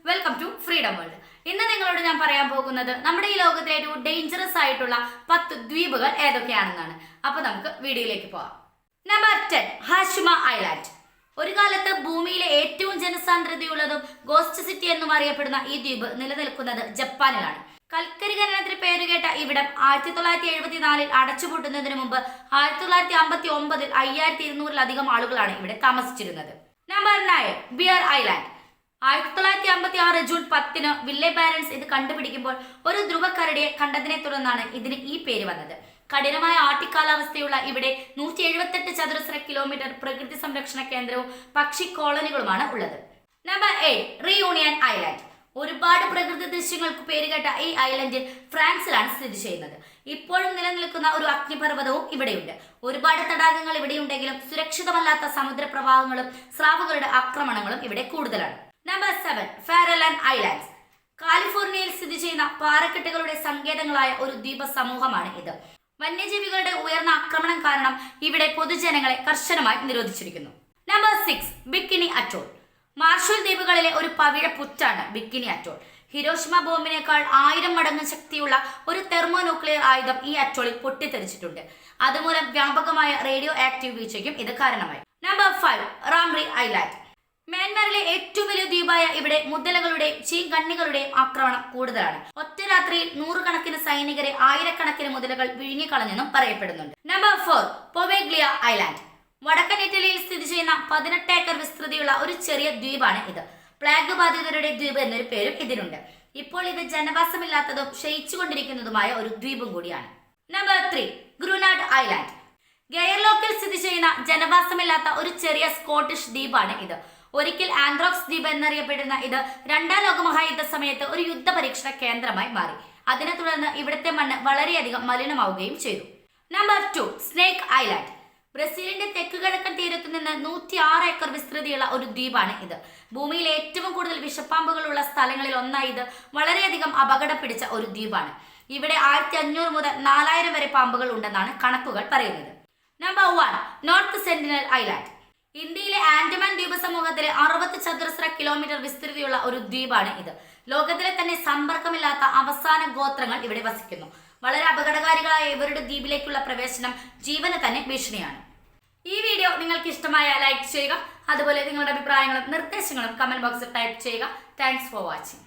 Welcome to freedom world. ഇന്ന് നിങ്ങളോട് ഞാൻ പറയാൻ പോകുന്നത് നമ്മുടെ ഈ ലോകത്തിലെ ഏറ്റവും ഡേഞ്ചറസ് ആയിട്ടുള്ള 10 ദ്വീപുകൾ ഏതൊക്കെയാണെന്നാണ്. അപ്പോൾ നമുക്ക് വീഡിയോയിലേക്ക് പോകാം. Number 10, Hashima island. ഒരു കാലത്ത് ഭൂമിയിലെ ഏറ്റവും ജനസാന്ദ്രതയുള്ളതും ഗോസ്റ്റ് സിറ്റി എന്നും അറിയപ്പെടുന്ന ഈ ദ്വീപ് നിലനിൽക്കുന്നത് ജപ്പാനിലാണ്. കൽക്കരി ഖനനത്തിന് പേരുകേട്ട ഇവിടം 1974 അടച്ചുപൂട്ടുന്നതിന് മുമ്പ് 1959 5200-ലധികം ആളുകളാണ് ഇവിടെ താമസിച്ചിരുന്നത്. Number 9, Bear Island. 1956 June 10 Willem Barentsz ഇത് കണ്ടുപിടിക്കുമ്പോൾ ഒരു ധ്രുവക്കരടിയെ കണ്ടതിനെ തുടർന്നാണ് ഇതിന് ഈ പേര് വന്നത്. കഠിനമായ ആർട്ടിക് കാലാവസ്ഥയുള്ള ഇവിടെ 178 ചതുരശ്ര കിലോമീറ്റർ പ്രകൃതി സംരക്ഷണ കേന്ദ്രവും പക്ഷി കോളനികളുമാണ് ഉള്ളത്. Number 8, reunion island. ഒരുപാട് പ്രകൃതി ദൃശ്യങ്ങൾക്ക് പേരുകേട്ട ഈ ഐലൻഡ് ഫ്രാൻസിലാണ് സ്ഥിതി ചെയ്യുന്നത്. ഇപ്പോഴും നിലനിൽക്കുന്ന ഒരു അഗ്നിപർവ്വതവും ഇവിടെയുണ്ട്. ഒരുപാട് തടാകങ്ങൾ ഇവിടെയുണ്ടെങ്കിലും സുരക്ഷിതമല്ലാത്ത സമുദ്രപ്രവാഹങ്ങളും സ്രാവുകളുടെ ആക്രമണങ്ങളും ഇവിടെ കൂടുതലാണ്. Number 7, Farallon Islands. കാലിഫോർണിയയിൽ സ്ഥിതി ചെയ്യുന്ന പാറക്കെട്ടുകളുടെ സങ്കേതങ്ങളായ ഒരു ദ്വീപ സമൂഹമാണ് ഇത്. വന്യജീവികളുടെ ഉയർന്ന ആക്രമണം കാരണം ഇവിടെ പൊതുജനങ്ങളെ കർശനമായി നിരോധിച്ചിരിക്കുന്നു. Number 6, Bikini Atoll. മാർഷൽ ദ്വീപുകളിലെ ഒരു പവിഴ പുറ്റാണ് ബിക്കിനി അറ്റോൾ. ഹിരോഷിമ ബോംബിനേക്കാൾ 1000 മടങ്ങ് ശക്തിയുള്ള ഒരു തെർമോന്യൂക്ലിയർ ആയുധം ഈ അറ്റോളിൽ പൊട്ടിത്തെറിച്ചിട്ടുണ്ട്. അതുമൂലം വ്യാപകമായ റേഡിയോ ആക്റ്റീവ് വീഴ്ചയ്ക്കും ഇത് കാരണമായി. Number 5, റാംറി island. മ്യാൻമാറിലെ ഏറ്റവും വലിയ ദ്വീപായ ഇവിടെ മുതലകളുടെയും ചീങ്കണ്ണികളുടെയും ആക്രമണം കൂടുതലാണ്. ഒറ്റ രാത്രിയിൽ 100 കണക്കിന് സൈനികരെ 1000-കണക്കിന് മുതലകൾ വിഴുങ്ങിക്കളഞ്ഞെന്നും പറയപ്പെടുന്നുണ്ട്. Number 4, Poveglia Island. വടക്കൻ ഇറ്റലിയിൽ സ്ഥിതി ചെയ്യുന്ന 18 ഏക്കർ വിസ്തൃതിയുള്ള ഒരു ചെറിയ ദ്വീപാണ് ഇത്. പ്ലാഗ് ബാധിതരുടെ ദ്വീപ് എന്നൊരു പേരും ഇതിനുണ്ട്. ഇപ്പോൾ ഇത് ജനവാസമില്ലാത്തതും ക്ഷയിച്ചുകൊണ്ടിരിക്കുന്നതുമായ ഒരു ദ്വീപും കൂടിയാണ്. Number 3, ഗ്രൂനാഡ് island. ഗെയർലോക്കിൽ സ്ഥിതി ചെയ്യുന്ന ജനവാസമില്ലാത്ത ഒരു ചെറിയ സ്കോട്ടിഷ് ദ്വീപാണ് ഇത്. ഒരിക്കൽ ആന്ത്രോക്സ് ദ്വീപ് എന്നറിയപ്പെടുന്ന ഇത് 2ാം ലോക മഹായുദ്ധ സമയത്ത് ഒരു യുദ്ധ പരീക്ഷണ കേന്ദ്രമായി മാറി. അതിനെ തുടർന്ന് ഇവിടുത്തെ മണ്ണ് വളരെയധികം മലിനമാവുകയും ചെയ്തു. Number 2, snake island. ബ്രസീലിന്റെ തെക്ക് കിഴക്കൻ തീരത്തു നിന്ന് 106 ഏക്കർ വിസ്തൃതിയുള്ള ഒരു ദ്വീപാണ് ഇത്. ഭൂമിയിൽ ഏറ്റവും കൂടുതൽ വിഷപ്പാമ്പുകളുള്ള സ്ഥലങ്ങളിൽ ഒന്നായി ഇത് വളരെയധികം അപകടം പിടിച്ച ഒരു ദ്വീപാണ്. ഇവിടെ 1500 മുതൽ 4000 വരെ പാമ്പുകൾ ഉണ്ടെന്നാണ് കണക്കുകൾ പറയുന്നത്. Number 1, north sentinel island. ഇന്ത്യയിലെ ആൻഡമാൻ ദ്വീപ സമൂഹത്തിലെ 60 ചതുരശ്ര കിലോമീറ്റർ വിസ്തൃതിയുള്ള ഒരു ദ്വീപാണ് ഇത്. ലോകത്തിലെ തന്നെ സമ്പർക്കമില്ലാത്ത അവസാന ഗോത്രങ്ങൾ ഇവിടെ വസിക്കുന്നു. വളരെ അപകടകാരികളായ ഇവരുടെ ദ്വീപിലേക്കുള്ള പ്രവേശനം ജീവന് തന്നെ ഭീഷണിയാണ്. ഈ വീഡിയോ നിങ്ങൾക്ക് ഇഷ്ടമായ ലൈക്ക് ചെയ്യുക. അതുപോലെ നിങ്ങളുടെ അഭിപ്രായങ്ങളും നിർദ്ദേശങ്ങളും കമന്റ് ബോക്സിൽ ടൈപ്പ് ചെയ്യുക. Thanks for watching.